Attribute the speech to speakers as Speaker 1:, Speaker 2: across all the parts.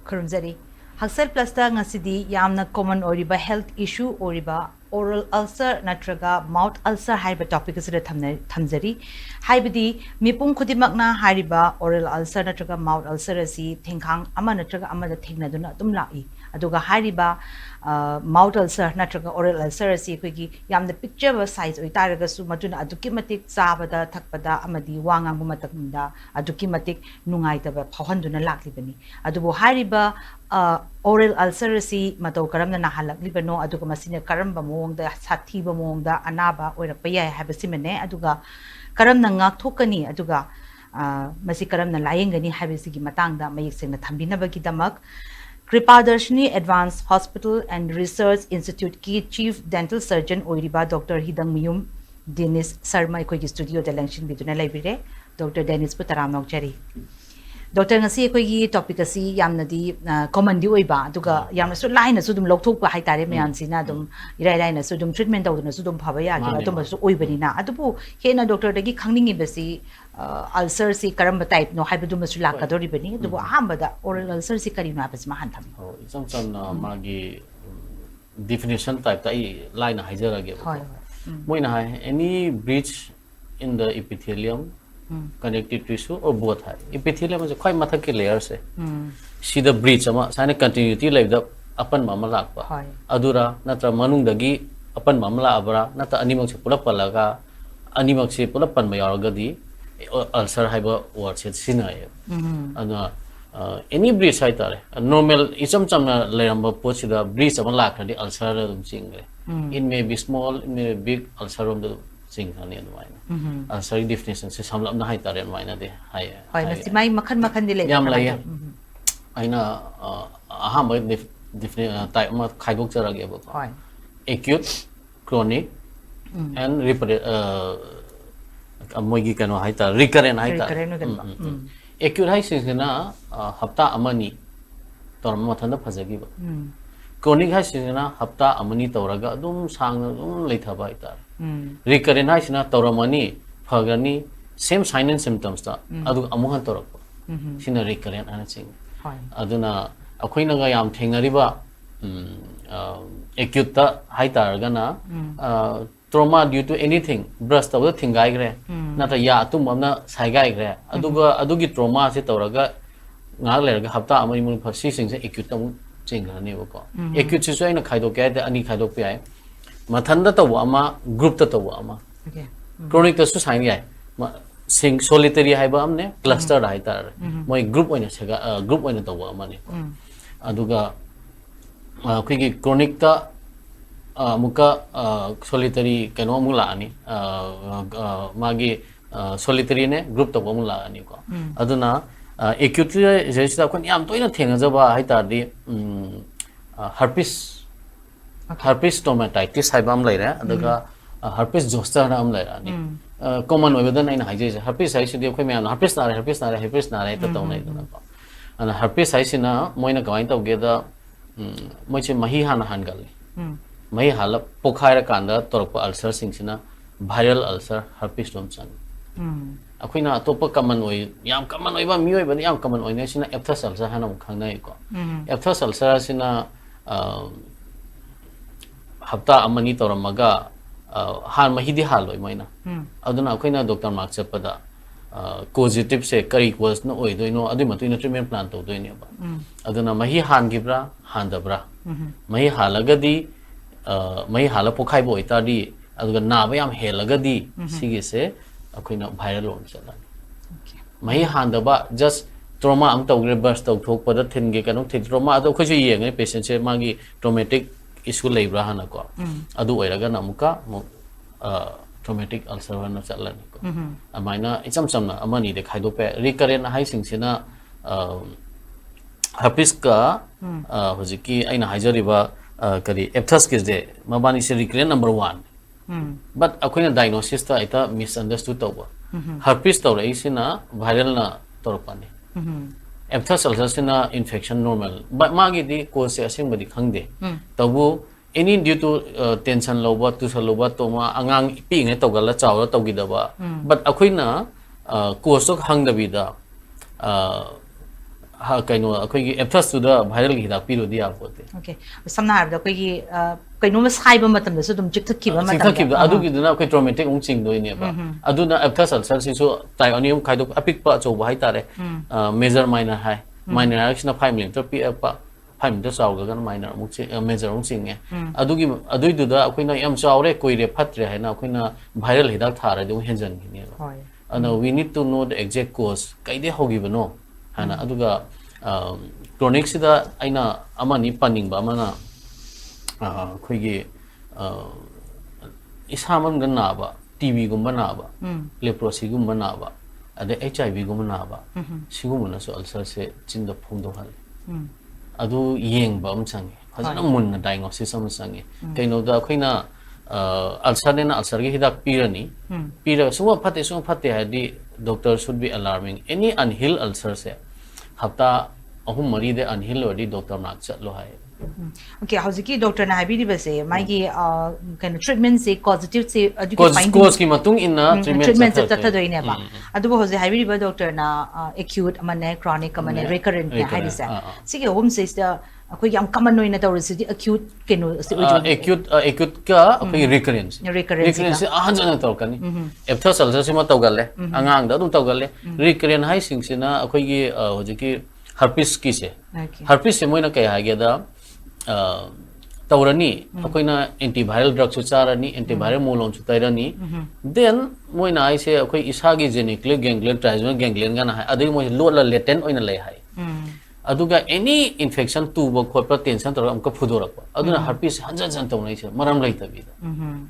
Speaker 1: Kurumzari. HAKSHEL plus ta ngasidi yamna common oriba health issue oriba oral ulcer natraga mouth ulcer haiba topic asida thamjari haibadi mipung khudimakna hariba oral ulcer natraga mouth ulcer asi thengkhang ama natraga ama da thengna duna adum lai aduga hariba mouth ulcer natraga oral ulcer asi koigi yamna picture ba size oi taraga su matuna aduki matik chabada thakpada amadi wangang bu matakda aduki matik nungai ta ba phawhanduna laklibani adubo hariba oral ulcer asi matau karamna nahalakliba aduga masina karamba moongda sathiba moongda anaba oirakpa yai habasimane aduga karamna ngakthokani aduga masi karamna layengani habisigi matangda mayek sengna thambinabagi damak Kripadashini Advanced Hospital and Research Institute ki Chief Dental Surgeon oiriba Dr. Hidangmayum Denish Sharma koi studio da langshin biduna laibire Dr. Denish putaram nokjari Dr. ngasi koi gi topic asi yamna di common di oiba aduga yamna su line su dum lokthok ba haitare myan sina dum irai na su dum treatment tawduna su dum phaba ya gi adum su oibani na adubu hena doctor dagi khangningi basi ulcer si karamba type no haibadum su lakadori bani adubu ahambada oral ulcer si kari na bas mahan tham
Speaker 2: some magi definition type ta line haijara ge moina any breach in the epithelium connective tissue or both hai epithelium is quite mathak ke layer se see the breach ama sine continuity like the apan mama lakpa adura natra manung dagi apan mamla abra nata animak se pulap palaga animak se pulap pan mayarga di ulcer haiba word se sinai ana any breach hai tare normal isam chamna leramba pochida breach ama lakra di ulcer dum singre it may be small it may be big ulcer on the sing hani adwaina ulcer definition se samlap na hai tare adwaina de hai
Speaker 1: hoi masi mai makhan di le
Speaker 2: yam lai aina aha mai definition type ma khaidok charage ba hoi acute chronic and amogi kano hai ta recurrent hai ta acute hai sina hafta amani torma thanda phajagi ba chronic hai sina hafta amani toraga dum sang dum leithaba hai ta recurrent hai sina toramani phagani same sign and symptoms ta adu amuhan torakpa sina recurrent ana ching aduna akhoina ga yam thengariba acute ta hai targa na trauma due to anything brush tawda thingai gre nata ya tumamna saigai gre adugi trauma se toraga ngak lerga hafta amani mun phasi sing se acute tam chingrani ko acute se aina khaido kya de ani khaido pe ai mathanda to ama group ta to ama chronic ta su sign gai sing solitary hai ba amne cluster hai tar moi group oina sega group oina to ama ne aduga khigi chronic ta muka solitary kano mula ani magi solitary ne group to mula ani ko aduna acute jesita kon yam toina thenga jaba hai tar di herpes stomatitis hai bam laira aduga herpes zoster am laira ni common oibadan aina haije herpes hai sidi khoi me herpes na ta to nai dana ko ana herpes hai sina moina gawain to ge da moiche mahi han gal mahi hala pokhaira kanda torpa ulcer singsina viral ulcer herpes dom chan akhina atopa common oi yam common oi ba mioi ba yam common oi ne sina ephthus ulcer hanam khangnai ko ephthus ulcer sina hafta amani toramaga han mahidi haloi maina aduna akhina doctor mark chapada causative se kari cause no oi doino adu matuina treatment plan to doini ba aduna mahi han gibra han dabra mahi halagadi mahi hala pokhai bo itadi aduga na ba yam helagadi sige se akhina viral on chala mahi han daba just trauma am tawgre burst taw thok pada thinge kanong thi trauma ado khoju yengai patient se magi traumatic issue leibra hana ko adu oiraga namuka traumatic ulcer na chalani ko amaina icham chamna amani de khaido pe recurrent hai singsina herpes ka hojiki aina haijariba kari ephthus kis de mabani se recurrent number 1 but akoina diagnosis ta ita misunderstood tawba herpes tawra isina viral na torpani ephthus ulcer sina infection normal but magi di cause se asing badi khangde tabu any due to tension loba to saloba toma angang pi nge tawgala chawra tawgidaba but akoina cause to hangdabida kaino akhoi efthas tu da viral gi hidak piru dia pote
Speaker 1: okay samna har da koi kaino ma sai ba matam da su dum chik thak ba matam
Speaker 2: chik thak adu gi duna akhoi traumatic ung ching doi ne ba aduna efthas ulcer si so trionium khai do apik pa cho ba hai tare major minor hai minor action 5 mm pi pa 5 mm saw ga minor mu major ung ching nge adui du da akhoi na yam chaw re koi re phatre hai na akhoi na viral hidak thara de henjan gi ne ba and we need to know the exact cause kaide hogi bano hana aduga chronic sida aina amani paning ba mana khoigi isamam ganna ba tb gumba na ba leprosy gumba na ba ade hiv gumba na ba sigumuna so ulcer se chinda phongdo hal adu yeng ba amchang fajana mun diagnosis amchang kaino da khoina ulcer ne na ulcer gi hidak pirani pira suma phate hadi doctor should be alarming any unhealed ulcer se hafta ahum mari de unhealed odi doctor nak chatlo hai
Speaker 1: okay howziki doctor na habi base magi kind of treatment se causative se education
Speaker 2: cause ki matung inna
Speaker 1: treatment se tata do ine ba adu hoze habi ba doctor na acute amane chronic amane recurrent ne habi sa sige home se akoi yam common no ina tawri si acute keno se
Speaker 2: acute ka akoi recurrence ahanjana taw kani efthas ulcer se ma tawgalle angang da dum tawgalle recurrent hai sing sina akoi gi hojiki herpes ki se herpes se moina kai ha ge da tawrani akoi na antiviral drug su charani antiviral molon su tairani then moina ai se akoi isa gi genically ganglion trigeminal ganglion ga na hai adui moi lot la latent oina lei hai aduga any infection tu bo khotpa tension tor amka phudorakpa aduna herpes hanjan tawnai se maram lai tabi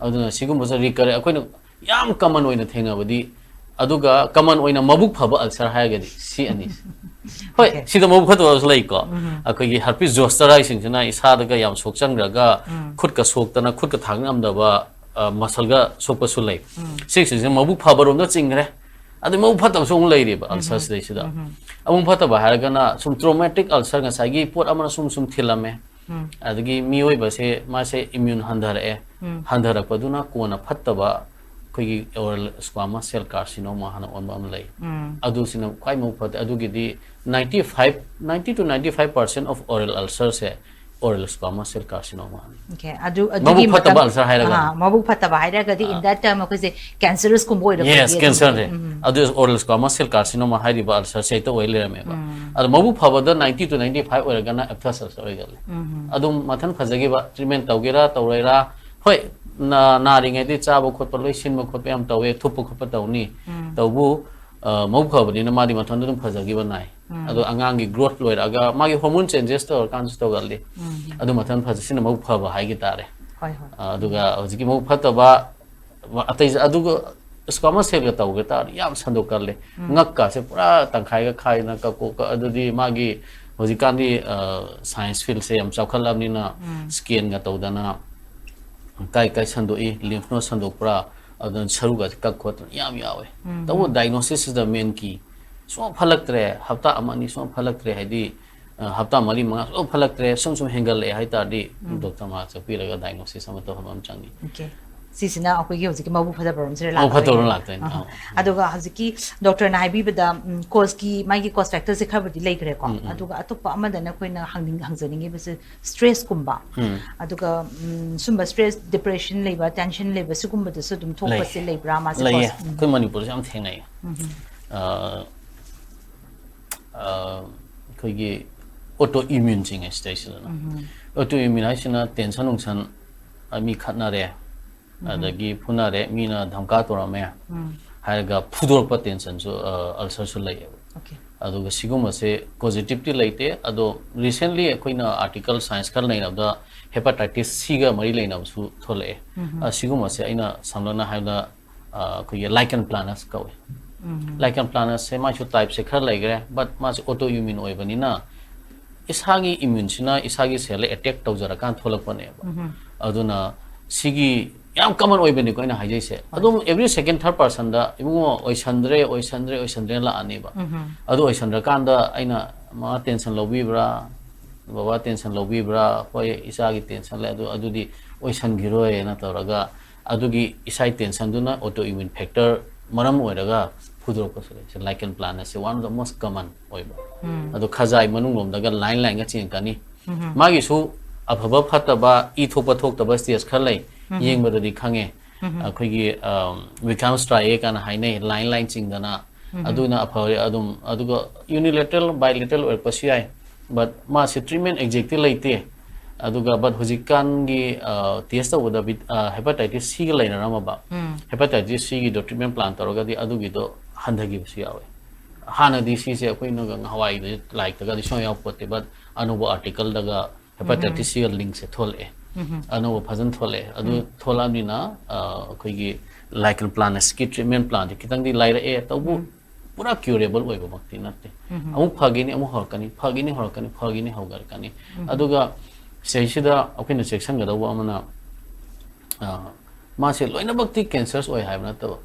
Speaker 2: aduna sigum bosa recur akoina yam common oina thena badi aduga common oina mabuk phaba ulcer haigadi si ani hoi sida mabuk phato lai ko akoi herpes zoster ai sing na isa daga yam sokchang raga khut ka soktana khut ka thangnam da ba muscle ga sokpa su lai six is mabuk phaba rom da chingre adu mabuk phatam song lai re ba ulcer sei sida amung phata ba haragana sum traumatic ulcer nga sagi pot amana sum thilame adagi mioi ba se ma se immune handara paduna kona phatta ba kogi oral squamous cell carcinoma hana on am lai adu sina kwai mu phat adu gi di 90 to 95% of oral ulcers se oral squamous cell carcinoma
Speaker 1: okay adu gi
Speaker 2: phatta ba ulcer hairaga
Speaker 1: mabu phatta ba hairaga di in that time ko se cancerous ko boy
Speaker 2: yes cancer re adu oral squamous cell carcinoma hairi ba ulcer se to oil re me ba adu mabu phaba da 90 to 95 oraga na efthas ulcer oigal adu mathan phajagi ba treatment tawgera tawraira hoi na ringai di chaba khotpa loi sin ma khotpa am tawe thupu khotpa tawni tawbu mabu phaba ni na madi mathan dum phajagi ba nai adu angang gi growth loiraga magi hormone changes to kan to galli adu mathan phajasina mabu phaba hai gi tare
Speaker 1: hoi
Speaker 2: aduga hojiki mabu phata ba atai aduga squamous cell ga tawga tar yam sando karle ngak ka se pura tangkhai ga khai na ka ko ka adudi magi hojikan di science field se yam chawkhalam ni na scan ga tawdana kai sando e lymph node sando pura adun charu ga ka khot yam yawe tawo diagnosis is the main key so phalaktre hafta amani so phalaktre haidi hafta mali manga so phalaktre sum hengal le hai ta di doctor ma chapi raga diagnosis ama to ham changi
Speaker 1: okay sisina akoi gi hojiki mabu phada problem se la
Speaker 2: mabu phada la ta
Speaker 1: aduga hojiki doctor na haibi bada cause ki magi cause factor se khabadi lai gre ko aduga atopa amada na koina hangjaningi bese stress kumba aduga sumba stress depression leiba tension leiba sugumba de sudum thokpa se leibra ma se cause
Speaker 2: koi manipur jam thengai koi gi autoimmune ching station autoimmune na tension ungsan ami khatna re adagi punare mina dhamka torame haiga phudor pa tension so ulcer so lai
Speaker 1: okay
Speaker 2: aduga siguma se positivity laite ado recently koina article science kar laina da hepatitis C ga mari laina su thole siguma se aina samlana haina koi lichen planus kawe lichen planus se ma chu type se khar lai gre but ma autoimmune oi bani na isagi immune sina isagi cell attack tawjara kan tholak pane aduna sigi yam common oi bani ko ina hajai se adum every second third person da imungo oisandre la ani ba adu oisandra kan da aina ma tension lobi bra baba tension lobi bra hoi isa gi tension la adu di oisan giroi na tawraga adu gi isai tension duna autoimmune factor maram oiraga ꯐꯨꯗꯣꯔꯛꯄꯁꯨ ꯂꯩ ꯂꯥꯏꯀꯟ plan ꯑꯁꯤ one of the most ꯀꯃꯟ ꯑꯣꯏꯕ ꯑꯗꯣ ꯈꯖꯥꯏ ꯃꯅꯨꯡꯂꯣꯝꯗꯒ line ꯂꯥꯏꯟꯒ ꯆꯦꯟꯀꯅꯤ ꯃꯥꯒꯤꯁꯨ ꯑꯐꯕ ꯐꯠꯇꯕ E ꯊꯣꯛꯄ ꯊꯣꯛꯇꯕ stage ꯈꯔ ꯂꯩ ꯌꯦꯡꯕꯗꯗꯤ ꯈꯪꯉꯦ ꯑꯩꯈꯣꯏꯒꯤ ꯋꯤꯀꯥꯝ ꯁ꯭ꯇ꯭ꯔꯥꯏꯑꯦ ꯀꯥꯏꯅ ꯍꯥꯏꯅꯩ ꯂꯥꯏꯟ ꯂꯥꯏꯟ ꯆꯤꯡꯗꯅ ꯑꯗꯨꯅ ꯑꯐꯔꯦ ꯑꯗꯨꯝ ꯑꯗꯨꯒ ꯌꯨꯅꯤꯂꯦꯇꯔꯦꯜ ꯕꯥꯏꯂꯦꯇꯔꯦꯜ ꯑꯣꯏꯔꯛꯄꯁꯨ ꯌꯥꯏ ꯕꯠ ꯃꯥꯁꯤ ꯇ꯭ꯔꯤꯠꯃꯦꯟ ꯑꯦꯛꯖꯦꯛꯇꯤ ꯂꯩꯇꯦ ꯑꯗꯨꯒ ꯕꯠ ꯍꯧꯖꯤꯛꯀꯥꯟꯒꯤ ꯇꯦꯁ ꯇꯧꯕꯗ ꯍꯦꯄꯥꯇꯥꯏꯇꯤꯁ ꯁꯤꯒ ꯂꯩꯅꯔꯝꯃꯕ ꯍꯦꯄꯥꯇꯥꯏꯇꯤꯁ ꯁꯤꯒꯤꯗꯣ ꯇ꯭ꯔꯤꯠꯃꯦꯟ ꯄ꯭ꯂꯥꯟ ꯇꯧꯔꯒꯗꯤ ꯑꯗꯨꯒꯤꯗꯣ ꯍꯟꯊꯈꯤꯕꯁꯨ ꯌꯥꯎꯋꯦ ꯍꯥꯟꯅꯗꯤ ꯁꯤꯁꯦ ꯑꯩꯈꯣꯏꯅ ꯉꯍꯥꯟꯋꯥꯏꯗ ꯂꯥꯏꯔꯤꯛꯇꯒꯗꯤ ꯁꯨꯡꯌꯥꯎ ꯌꯥꯎꯄꯣꯠꯇꯦ ꯕꯠ ꯑꯅꯧꯕ ꯑꯥꯔꯇꯤꯀꯜꯗꯒ ꯍꯦꯄꯥꯇꯥꯏꯇꯤꯁ ꯁꯤꯒ ꯂꯤꯡꯛꯁꯦ ꯊꯣꯛꯂꯛꯑꯦ ꯑꯅꯧꯕ ꯐꯖꯅ ꯊꯣꯛꯂꯛꯑꯦ ꯑꯗꯨ ꯊꯣꯛꯂꯛꯑꯕꯅꯤꯅ ꯑꯩꯈꯣꯏꯒꯤ ꯂꯥꯏꯀꯟ ꯄ꯭ꯂꯥꯟꯅꯁꯀꯤ ꯇ꯭ꯔꯤꯠꯃꯦꯟ ꯄ꯭ꯂꯥꯟꯁꯦ ꯈꯤꯇꯪꯗꯤ ꯂꯥꯏꯔꯛꯑꯦ ꯇꯧꯕꯨ ꯄꯨꯔꯥ ꯀ꯭ꯌꯨꯔꯦꯕꯜ ꯑꯣꯏꯕꯃꯛꯇꯤ ꯅꯠꯇꯦ ꯑꯃꯨꯛ ꯐꯒꯤꯅꯤ ꯑꯃꯨꯛ ꯍꯧꯔꯛꯀꯅꯤ ꯐꯒꯤꯅꯤ ꯍꯧꯔꯛꯀꯅꯤ ꯐꯒꯤꯅꯤ ꯍꯧꯒꯠꯂꯛꯀꯅꯤ ꯑꯗꯨꯒ ꯁꯤꯗꯩꯁꯤꯗ ꯑꯩꯈꯣꯏꯅ ꯆꯦꯛꯁꯤꯟꯒꯗꯧꯕ ꯑꯃꯅ ꯃꯥꯁꯦ ꯂꯣꯏꯅꯃꯛꯇꯤ ꯀꯦꯟꯁꯔꯁ ꯑꯣꯏ ꯍꯥꯏꯕ ꯅꯠꯇꯕ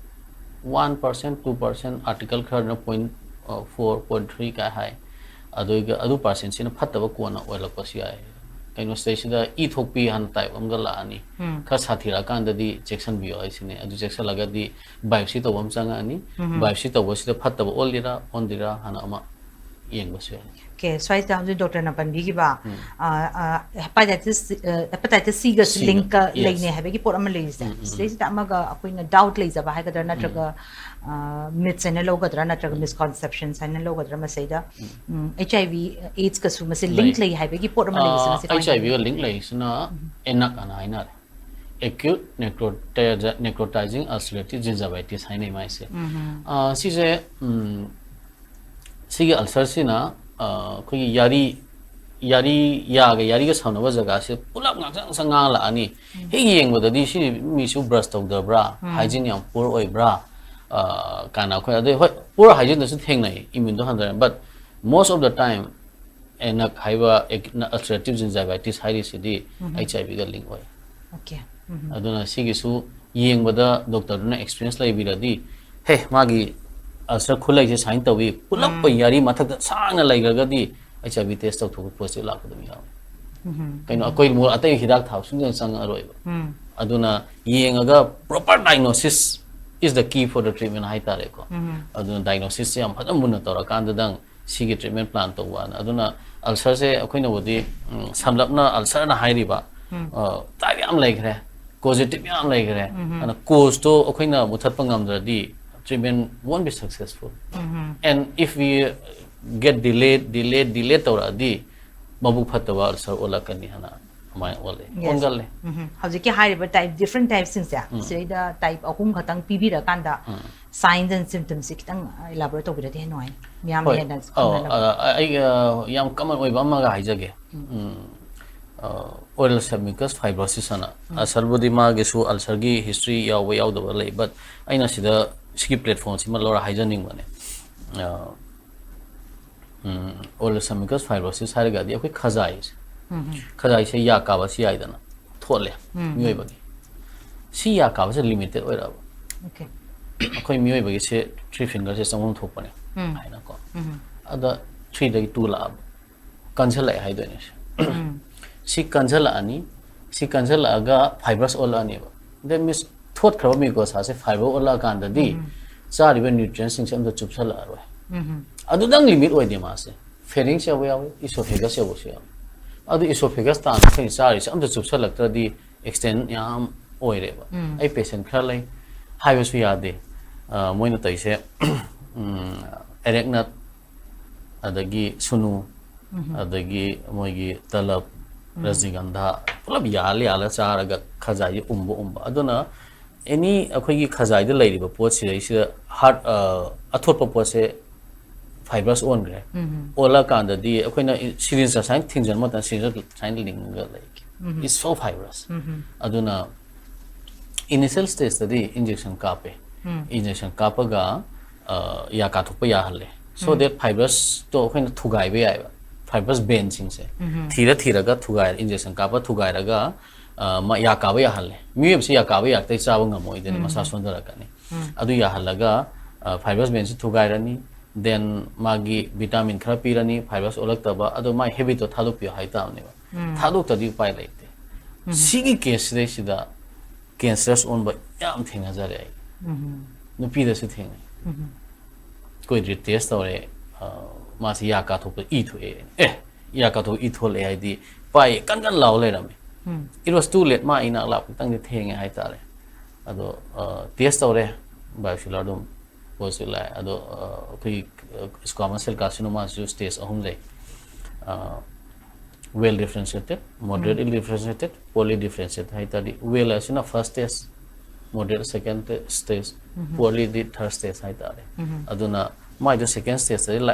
Speaker 2: 1% 2% ꯑꯥꯔꯇꯤꯀꯜ ꯈꯔꯅ 0.4 0.3 ꯀꯥꯏ ꯍꯥꯏ ꯑꯗꯨꯒ ꯑꯗꯨ ꯄꯥꯔꯁꯦꯟꯁꯤꯅ ꯐꯠꯇꯕ ꯀꯣꯟꯅ ꯑꯣꯏꯔꯛꯄꯁꯨ ꯌꯥꯏ ꯀꯩꯅꯣ ꯁꯤꯗꯩꯁꯤꯗ ꯏ ꯊꯣꯛꯄꯤ ꯍꯥꯟꯅ ꯇꯥꯏꯞ ꯑꯃꯒ ꯂꯥꯛꯑꯅꯤ ꯈꯔ ꯁꯥꯊꯤꯔꯛꯑꯀꯥꯟꯗꯗꯤ ꯆꯦꯛꯁꯤꯟꯕꯤꯌꯣ ꯍꯥꯏꯁꯤꯅꯦ ꯑꯗꯨ ꯆꯦꯛꯁꯤꯜꯂꯒꯗꯤ ꯕꯥꯏꯞꯁꯤ ꯇꯧꯕ ꯑꯃ ꯆꯪꯉꯛꯑꯅꯤ ꯕꯥꯏꯞꯁꯤ ꯇꯧꯕꯁꯤꯗ ꯐꯠꯇꯕ ꯑꯣꯜꯂꯤꯔꯥ ꯑꯣꯟꯗꯤꯔꯥ ꯍꯥꯟꯅ ꯑꯃ ꯌꯦꯡꯕꯁꯨ ꯌꯥꯏ
Speaker 1: ꯀꯦ ꯁ꯭ꯋꯥꯏꯗ ꯍꯧꯖꯤꯛ ꯗꯣꯛꯇꯔꯅ ꯄꯟꯕꯤꯈꯤꯕ ꯍꯦꯄꯥꯇꯥꯏꯇꯤꯁ ꯁꯤꯒꯁꯨ ꯂꯤꯡꯀ ꯂꯩꯅꯩ ꯍꯥꯏꯕꯒꯤ ꯄꯣꯠ ꯑꯃ ꯂꯩꯔꯤꯁꯦ ꯁꯤꯗꯩꯁꯤꯗ ꯑꯃꯒ ꯑꯩꯈꯣꯏꯅ ꯗꯥꯎꯠ ꯂꯩꯖꯕ ꯍꯥꯏꯒꯗ꯭ꯔꯥ ꯅꯠꯇ꯭ꯔꯒ ꯃꯤꯠꯁ ꯍꯥꯏꯅ ꯂꯧꯒꯗ꯭ꯔꯥ ꯅꯠꯇ꯭ꯔꯒ ꯃꯤꯁꯀꯣꯟꯁꯦꯞꯁꯟꯁ ꯍꯥꯏꯅ ꯂꯧꯒꯗ꯭ꯔꯥ ꯃꯁꯤꯗ ꯑꯩꯆ ꯑꯥꯏ ꯚꯤ ꯑꯦꯗꯁꯀꯁꯨ ꯃꯁꯤ ꯂꯤꯡꯛ ꯂꯩ ꯍꯥꯏꯕꯒꯤ ꯄꯣꯠ ꯑꯃ ꯂꯩꯔꯤꯁꯦ ꯃꯁꯤ
Speaker 2: ꯑꯩꯆ ꯑꯥꯏ ꯚꯤꯒ ꯂꯤꯡꯛ ꯂꯩꯔꯤꯁꯤꯅ ꯑꯦꯅꯛ ꯑꯅ ꯍꯥꯏꯅꯔꯦ acute necrotizing ulcerative gingivitis 하이네 마이세. 시제 시게 ulcer시나 거기 야리가 야리가 사는 자가시 뿔랍 낭상 상강을 아니 해기 행보다디 시 미수 브러스 tꯧꯗꯕ꯭ꯔꯥ hygiene ꯌꯥꯝ poor 어이브라 까나 거야 데 poor hygiene도 ꯊꯦꯡꯅꯩ immune handle but most of the time enak haiba ulcerative gingivitis 하이리시디 HIV 가 link 어이.
Speaker 1: Okay.
Speaker 2: aduna sigisu yengbada doctor na experience laibiradi he magi ulcer khulai se sign tawi pulap pa yari mathak sangna laigagadi HIV test tau thu positive lakadami yaw kaino akoi mo atai hidak thau sung sang aroi aduna yengaga proper diagnosis is the key for the treatment hai tare ko aduna diagnosis se am hadam munna tora kandadang sigi treatment plan to wan aduna ulcer se akoi na bodi samlapna ulcer na hairiba tai am laigre causative yam laigre ana cause to akoi na muthat pangam dradi treatment won't be successful and if we get delayed tawradi mabuk phatwa ulcer olakani hana amai ole ongalle
Speaker 1: hawjiki hariba type different types since ya seida type ahum khatang pibira kanda signs and symptoms kitang elaborate tobirade noi myam hena
Speaker 2: ai yam common oi ba ma ga haijage oral mucous fibrosis ana asarbudi ma ge su ulcer gi history yaw da lei but aina sida ski platform sima lora haijaning bane oral mucous fibrosis haraga di akoi khajai se ya ka ba si ai dana thole mioi bagi si ya ka ba se limited oi ra
Speaker 1: okay
Speaker 2: akoi mioi bagi se 3 finger se samong thok pane aina ko ada 3 dagi 2 la cancel ai hai done si cancel ani si cancel aga fibrous all ani ba that means thought khraw mi ko sa se fiber all kan da di cha ri nutrients sing sam da chupsal aroi adu dang limit oi de ma se pharynx ya wa esophagus ya wa adu esophagus ta na sai sa ri sam da chupsal lak tra di extend yam oi re ba ai patient khra lai hai ba su ya de moina tai se erecnut adagi sunu adagi moigi talab rajigandha pulab yala charaga khajai umba aduna any akhoi khajai de leiriba pot si heart athotpa pot se fibrous on gre ola kanda di akhoina syringe sign thingjan ma ta syringe sign ling ga like is so fibrous aduna initial stage da di injection kapaga ya ka thukpa ya halle so that fibrous to akhoina thugai be ai fibrous band sing se thira ga thugai injection kapa thugai raga ma ya ka ba ya halle mi se ya ka ba ya tai cha ba ngamoi de masa sondara kani adu ya halaga fibrous band se thugai rani then magi vitamin khara pirani fibrous olak taba adu mai heavy to thaluk pi hai ta ne ba thaluk ta di pai laite sigi case de sida cancers on ba yam thinga jare ai nupi da se thinga ꯀꯨꯏꯗ꯭ꯔꯤ test ꯇꯧꯔꯦ ꯃꯥꯁꯤ ꯌꯥ ꯀꯥꯊꯣꯛꯄ E ꯊꯣꯛꯑꯦ ꯌꯥ ꯀꯥꯊꯣꯛ E ꯊꯣꯛꯂꯛꯑꯦ ꯍꯥꯏꯗꯤ ꯄꯥꯏ ꯀꯟ ꯂꯥꯎ ꯂꯩꯔꯝꯃꯦ it was too late ꯃꯥ ꯏꯅꯥꯛ ꯂꯥꯛꯄ ꯈꯤꯇꯪꯗꯤ ꯊꯦꯡꯉꯦ ꯍꯥꯏꯇꯥꯔꯦ ꯑꯗꯣ ꯇꯦꯁ ꯇꯧꯔꯦ ꯕꯥꯏꯑꯣꯞꯁꯤ ꯑꯗꯨꯝ ꯄꯣꯖꯤꯇꯤቭ ꯂꯥꯛꯑꯦ ꯑꯗꯣ ꯑꯩꯈꯣꯏꯒꯤ ꯁ꯭ꯀ꯭ꯋꯥꯃꯁ ꯁꯦꯜ ꯀꯥꯔꯁꯤꯅꯣꯃꯥꯁꯤꯁꯨ ꯁ꯭ꯇꯦꯖ 3 ꯂꯩ well differentiated moderately differentiated poorly differentiated haitadi well asina first stage moderate second stage poorly the third stage haitadi aduna mai do second stage la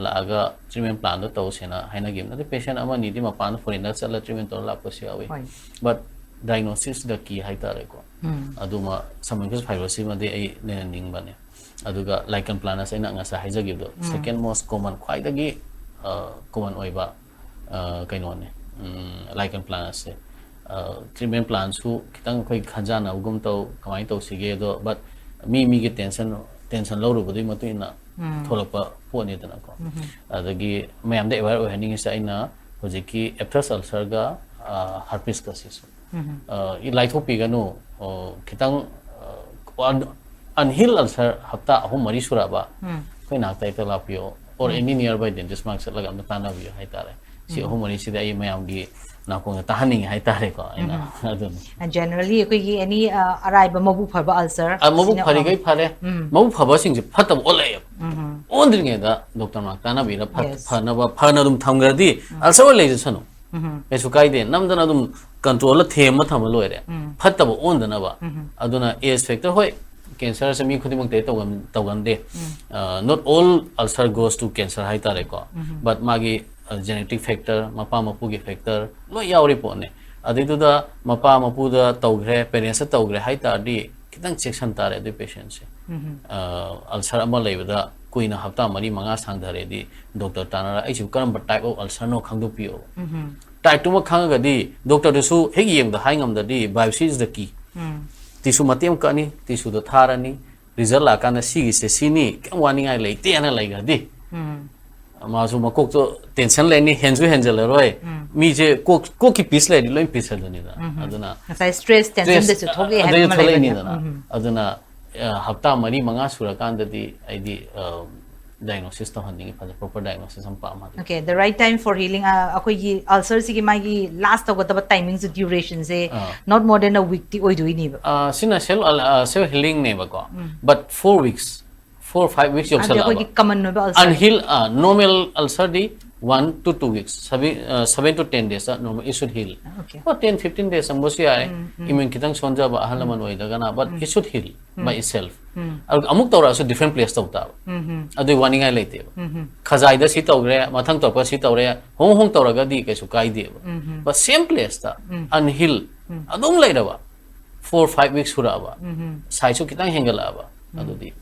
Speaker 2: laaga treatment plan do tawsena haina gim na patient ama ni di mapan foreigner chala treatment to la posiawi but diagnosis the key haitare ko aduma samangis fibrosis ma de ai ne ning bane aduga lichen planus aina nga sa haijagi do second most common khwai dagi common oiba kainone lichen planus se treatment plan su kitang khoi khanjana ugum to kamai to sige do but mi gi tension lo ru bodi matu ina tholapa poni dana ko adagi mayam de aware ohening is aina hojiki epithelial ulcer ga herpes cases I laithopi ga no kitang unhealed ulcer hapta ahum mari suraba koi nak tai to lapio or any nearby dentist marks laga matana bi haitare si ahum mari si dai mayam gi na ko tahaning haitare ko aina adun
Speaker 1: and generally koi gi any arrive mabu phaba ulcer
Speaker 2: mabu phari gai phare mabu phaba sing je phatab olay ondringe da doctor mark tana bi ra phana dum thamgradi ulcer olay je sanu esu kai de namdana dum control them ma tham loire phatab ondana ba aduna age factor hoi cancer se mi khudimang te tawgan de not all ulcer goes to cancer haitare ko but magi genetic factor mapa mapu gi factor lo yauri po ne adidu da mapa mapu da tawgre parents tawgre haita di kitang section tare the patient se ulcer ama leibada kuina hafta mari manga sangdare di doctor tanara ai chu karam type of ulcer no khangdu pio type 2 ma khanga di doctor du su hegi yem da haingam da di biopsy is the key tisu matem kani tisu do tharani result la kana sigi se sini kam wani ngai lei te ana lai ga di masu makok to tension le ni henjel roi mi je ko ki piece le di loin piece ni da aduna
Speaker 1: sai stress tension de su thoge ha ma
Speaker 2: le ni da aduna hafta mari manga sura kan da di ai di diagnosis to handing for the proper diagnosis am pa ma
Speaker 1: okay the right time for healing akoi gi ulcer si gi mai gi last to the timings duration se not more than a week ti oi dui ni ba
Speaker 2: sina cell healing ne ba ko but 4 weeks 4 or 5 weeks yok sala
Speaker 1: akoi gi common no ba ulcer
Speaker 2: unhealed normal ulcer di 1 to 2 weeks 7 to 10 days normal it should heal
Speaker 1: okay
Speaker 2: or 10-15 days ambosi ay immune kitang sonja ba halaman oi daga na but it should heal by itself amuk tawra so different place tawta adu wani ngai leite khazai da si tawre mathang tawpa si tawre hong tawra ga di kesu kai de but same place ta unhealed adum leida ba 4-5 weeks hura ba sai so kitang hengala ba adu di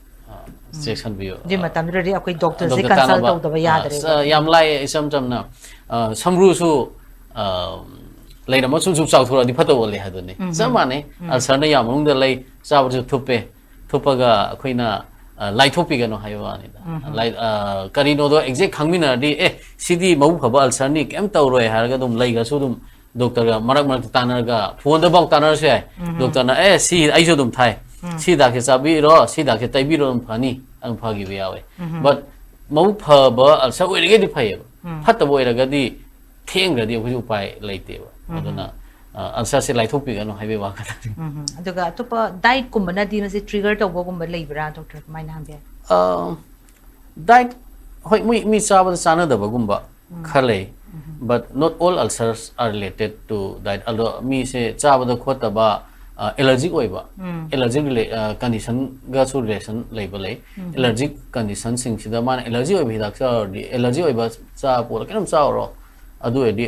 Speaker 2: section view
Speaker 1: je matam ri akoi doctor se consult taw da ba ya dare
Speaker 2: yam lai isam jamna samru su leida ma su chaw thura di phato le ha dune samane ulcer na yamung da lei chaw ju thupe thupaga akoina lai thopi ga no haiwa ni da lai karino do exact khangmina di sidi mau phaba ulcer ni kem taw roi har ga dum lei ga su dum doctor ga marak tanar ga phone da bok tanar se doctor na si ai jo dum thai si da ke sabi ro si da ke tai bi ro phani ang phagi bi yawe but mau phaba ulcer oi ge di phai phat ta boi ra ga di theng ga di khu pai leite ba aduna ulcer se lai thopi ga no haibe wa ka
Speaker 1: aduga topa diet kumbana di na se trigger to go kumba leibra doctor mai na be
Speaker 2: diet hoi mi chaba chana da ba gumba khale but not all ulcers are related to diet although mi se chaba da khota ba allergic oiba allergic condition ga su relation leiba lei allergic condition sing sida man allergy oiba hidak cha di allergy oiba cha por kanam cha ro adu edi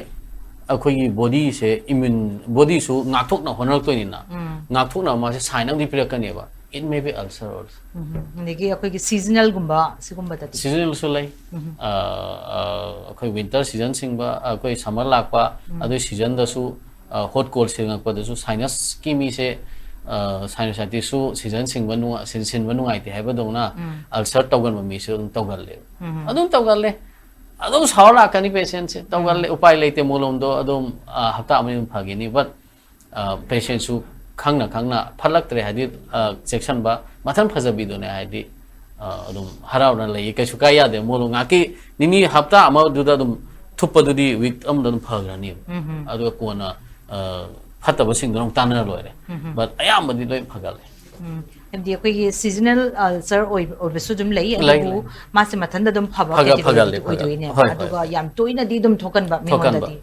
Speaker 2: akhoi body se immune body su ngakthok na honor to ni na ngakthok na ma se sign ang di pira kan ba it may be ulcer also
Speaker 1: negi akoi gi seasonal gumba sigumba ta
Speaker 2: seasonal so lai akhoi winter season sing ba akhoi summer lakpa adu season da su hot cold sing akpa da su sinus ki mi se sinusitis su season sing ba nu sin ba nu ngai te ha ba dong na ulcer tawgan ma mi se tawgal le adum sawla kani patient se tawgal le upai leite molom do adum hafta amani phagini but patient su khangna phalak tre hadi section ba mathan phajabi do ne hadi adum harauna lei kai suka ya de molo ngaki nini hafta ama duda dum thuppa dudi week am dum phagrani adu ko na phataba sing dum tanna loire but ayam di loi phagale
Speaker 1: MD कोई seasonal ulcer और बेसुदम लई अदु मासे मथंदा दम फबा के ने अदुगा याम तोइना दी दम थोकन बा मेंदा दी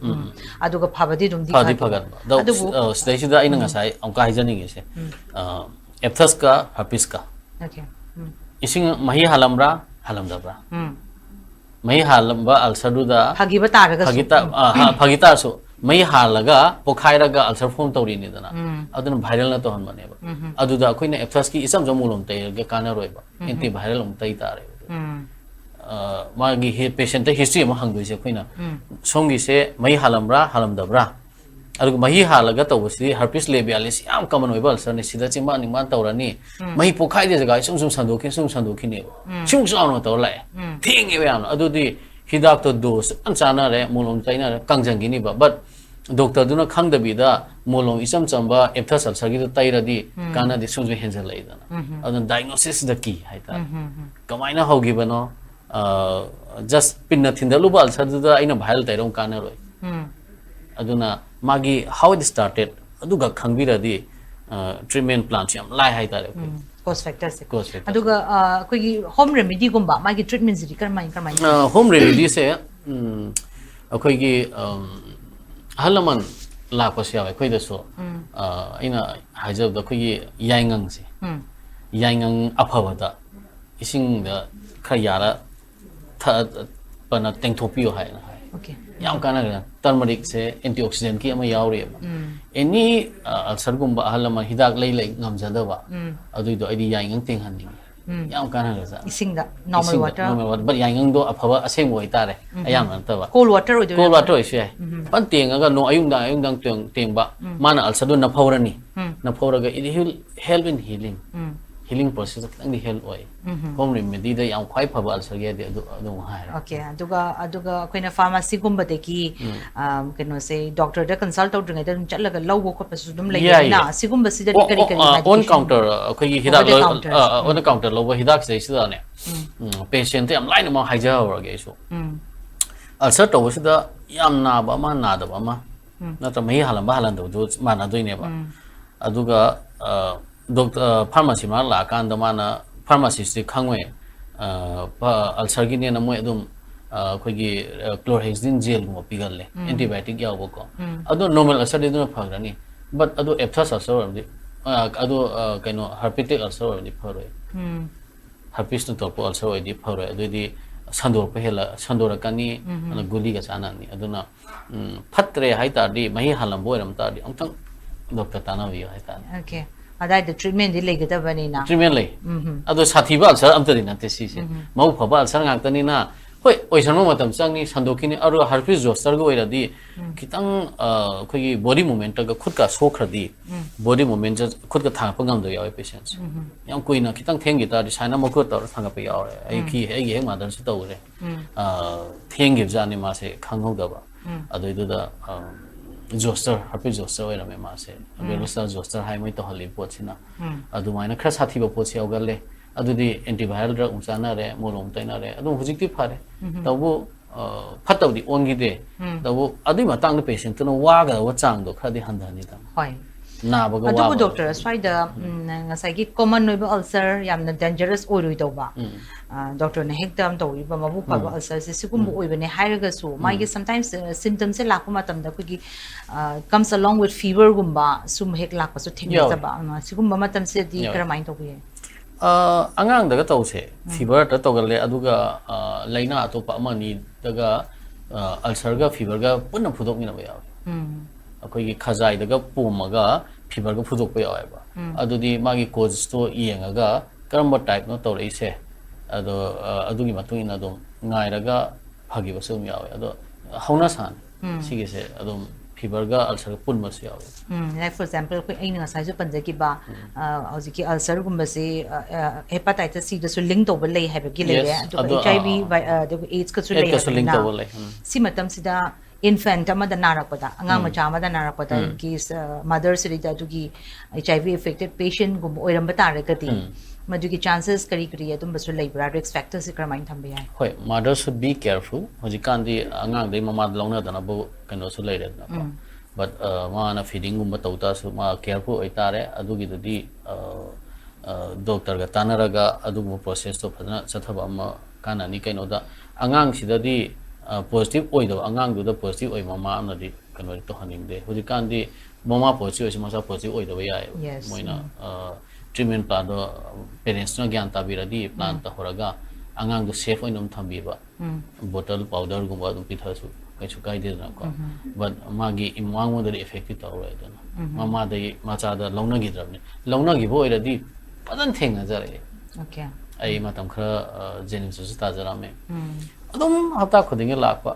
Speaker 1: अदुगा फबदी दम दी
Speaker 2: फगन अदु स्टेसिदा इन ngasai amka hijani ngise एप्थस का हर्पिस का
Speaker 1: ओके
Speaker 2: इसिंग मही हालमरा हालमदबरा मही हालमबा अल्सर दुदा
Speaker 1: फगिबा तारगा
Speaker 2: फगिता सो मही हालगा पोखाइरगा अल्सर फॉर्म तौरिनी दना अदुन वायरल न तो हनमनेबा अदुदा अखोइना एप्थस की इसम जमुलम तैरगे कानरोइबा एंटी वायरल हम तै तारे मागी हे पेशेंट हिस्ट्री म हंगदोइसे अखोइना सोंगी से मही हालमरा हालमदबरा अदुग मही हालगा तौबसी हर्पिस लेबियालिस याम कमन ओइबा अल्सर ने सिदा चिमा निमान तौरानी मही पोखाइ दे जगा सुम संदोखि ने सुम साउनो तौर लाए थेंगे याम अदुदी हिदाक तो दोस अनचाना रे मोलोम तैना रे कांगजंगिनी बा बट डॉक्टर दुना खंगदबिदा मोलोम इसम चंबा एप्थस अल्सर गी तैरदी काना दि सुम हेंजल लैदना अदुन डायग्नोसिस द की हाइता कमाइना होगिबनो जस्ट पिन्न थिंदलुबा अल्सर दुदा आइना भाइल तैरम काना रोय अदुना मागी हाउ इट स्टार्टेड अदुगा खंगबिरदी ट्रीटमेंट प्लान याम लाई हाइतारे
Speaker 1: cost factor se aduga koi home remedy gumba magi treatment ji karmai
Speaker 2: home remedy se akoi gi halaman la ko sia koi da so ina hajab da koi yaingang se yaingang aphabada ising da khayara tha pana tengthopio hai na
Speaker 1: okay
Speaker 2: yam kana turmeric se antioxidant ki ama yauri any ulcer gumba halama hidak lei ngamjada ba adu do idi yaingang tenghanni yam kana ga
Speaker 1: ising da normal water
Speaker 2: but yaingang do aphaba aseng moi tare ayam anta ba
Speaker 1: cold water
Speaker 2: ise pan tenga ga no ayung dang teng ba mana ulcer do na phawrani na phawraga it will help in healing process ang di help oi home remedy da yang khwai phaba ulcer ge de adu ha
Speaker 1: okay aduga koina pharmacy gumba de ki keno say doctor da consult out ngai da chalaga lawbo khop su dum lai na sigumba si da kari
Speaker 2: on counter khoi gi hidak on counter lawbo hidak sei sida ne patient am line ma haija ho ge so ulcer to sida yam na ba ma na da ba ma na ta mai halam ba halan do ma na doi ne ba aduga doctor pharmacy ma la kan da mana pharmacist khangwe ulcer gi ne na moi adum khoi gi chlorhexidine gel mo pigalle antibiotic yaw bo ko adu normal ulcer de na phagrani but adu ephthas ulcer adu kaino herpetic ulcer di phoroi herpes no to ulcer di phoroi adu di sandor pe hela sandora kani ana guli ga chana ni aduna phatre haita di mahi halam boiram ta di amtang doctor tana wi haita
Speaker 1: okay adai the treatment di legada bani na
Speaker 2: treatment lei ado sathiba ulcer amta di na te si se mau phaba ulcer ngak tani na hoi oisan matam changni sandokini aru herpes zoster go ira di kitang khoi gi body movement ga khud ka sokhra di body movement khud ka thang pangam do yaw patients yam koina kitang thengi ta di saina mo ko tor thanga pe yaw ai ki ai gi ma dan su to re thengi jani ma se khanghau da ba ado idu da zoster herpes zoster ira me ma se virusa zoster hai mai to hali pochina adu maina khra sathi ba pochi yaw galle adudi antiviral drug umchana re molom taina re adu hujikti phare tabu phatabdi ongi de tabu adu matang de patient no wa ga wa chang do khadi handani da
Speaker 1: hoi
Speaker 2: na ba ga wa
Speaker 1: adu doctor swai da ngasai gi common noiba ulcer yamna dangerous orui do ba doctor na hekdam to ba mabu pa ulcer se sigum oi bane hairaga su mai gi sometimes symptoms se lakuma matam da gi comes along with fever gumba sum hek lakpa su thingja ba sigum matam se di karamain to gi
Speaker 2: angang daga tause fever ta togale aduga laina atopa amani daga ulcer ga fever ga punna phudok ni na ba yaw akoi gi khajai daga pumaga fever ga phudok ba yaw ba adudi magi cause to yengaga karamba type no tore ise ado adugi matung ina dom ngai raga phagi ba sum yaw ado hauna san sige se adom fever ga ulcer pun mas yaw
Speaker 1: like for example koi ai nga sai ju panja ki ba auji ki ulcer gumba se hepatitis C da su link to ba lei ha ba gi le to HIV da AIDS ka su link to ba lei si matam sida infant ama da narapada angang macha ama da narapada ki mother siri da ju gi HIV affected patient gum oiram ba ta re ka ti Madugi chances kari kari adum basu labra risk factors ikramain thambe hai.
Speaker 2: Hoi, mothers should be careful. Hojikandi angang de mama launa dana bo kano su lai na ko. But ma na feeding gumba tauta su ma careful oitare adugi dudi doctor ga tanaraga adugu process to phana chathaba ma kana ni kaino da angang sidadi positive oido angang du da positive oi mama na di kano to haning de hojikandi mama positive si masa positive oido ya moina treatment plan do parents na gyan tabiradi plan ta horaga angang do safe oinum thambiba bottle powder gumba dum pithasu kaisu kaide na ko but magi imwang mo da effective ta ora dana mama dai macha da launa gi drabne launa gi bo iradi padan thenga jare
Speaker 1: Okay.
Speaker 2: ai matam khara jenim su ta jara me adum hapta khudinge lakpa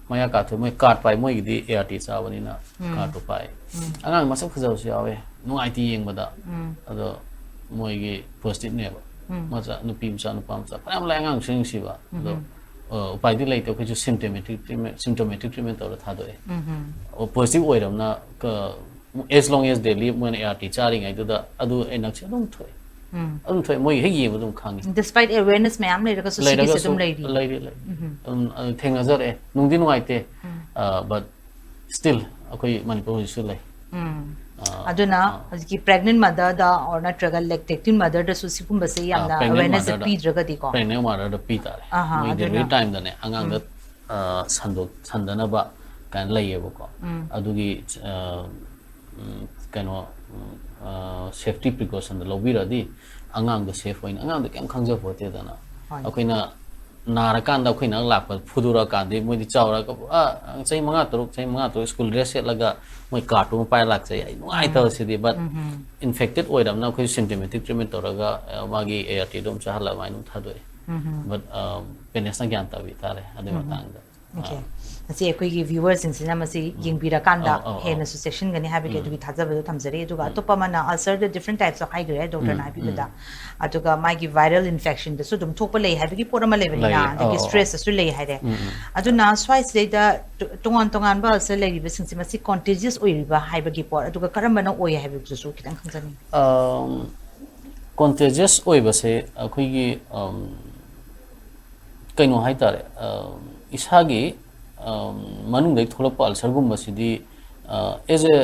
Speaker 2: maya ka thu mai card pai moi gi di ART cha bani na card to pai angang masak khajau su yawe nungai ti yeng bada ado moi gi positive ne ba macha nupi mcha nupam cha pram la angang sing si ba ado upai di lai to khu symptomatic treatment to tha do e positive oi ram na ka as long as they live when ART charing ai da adu enak che dum thoi adum thoi moi he gi budum khangi
Speaker 1: Despite awareness mayam lai raga so sigi se dum lai
Speaker 2: thenga jar e nungdi nungai te but still akoi Manipur su lai
Speaker 1: aduna ki pregnant mother da or na tragal lactating mother da so sikum base yamna awareness pi draga di ko
Speaker 2: pregnant mother da pi tare moi delivery time da ne angang da sandana ba kan lai ye ko adugi kano safety precaution da lobira di angang da safe oin angang da kem khangja phote da na akoina nara kan da khoina lakpa phudura kan de moi di chawra ka chai manga turuk school dress set laga moi cartoon pai lak chai ai ngai ta si di but infected oiram na khoi symptomatic treatment toraga magi ART dom cha hala mai nu thadoi but penes na gyan ta bi tare ade matang da
Speaker 1: okay asi ekoi gi viewers in cinema si yengbira kanda hen association gani habi ke dugi thaja bedo thamjare duga topa mana ulcer the different types of high grade doctor na habi beda atuga magi viral infection the so dum thopa lei habi ki porama level na the stress su lei haide adu na swice lei da tongan ba ulcer lei bi singsi masi contagious oi riba haiba ki por atuga karamba na oi habi su kitang khangjani
Speaker 2: contagious oi ba se akhoi gi kaino hai tare isagi manung dai tholapa ulcer gum basidi as a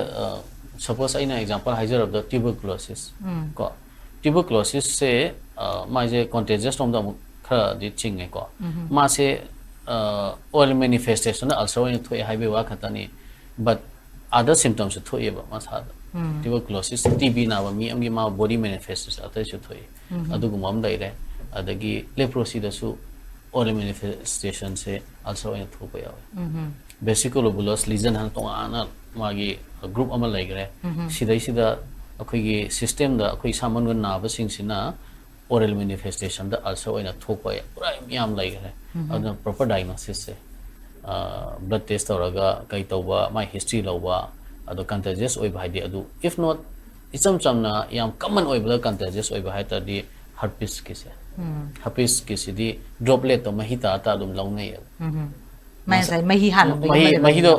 Speaker 2: suppose aina example hizer of the tuberculosis ko tuberculosis se ma je contagious from the khara di ching ko ma se oil manifestation ulcer in thoi haibe wa khatani but other symptoms thoi ba ma sa tuberculosis TB na ba mi amgi ma body manifestation atai su thoi adu gum am dai re adagi leprosy da su oil manifestation se also in thupa yawe vesiculobulous lesion han tonga ana magi group ama laigre sidai sida akhoi gi system da akhoi saman gun na ba sing sina oral manifestation da also in thupa ya pura yam laigre adna proper diagnosis se blood test oraga kai tawba my history lawba ado contagious oi bhai di adu if not isam chamna yam common oi bla contagious oi bhai ta di herpes ke se herpes kisidi droplet to mahita ta dum launai
Speaker 1: mai sai mahi hal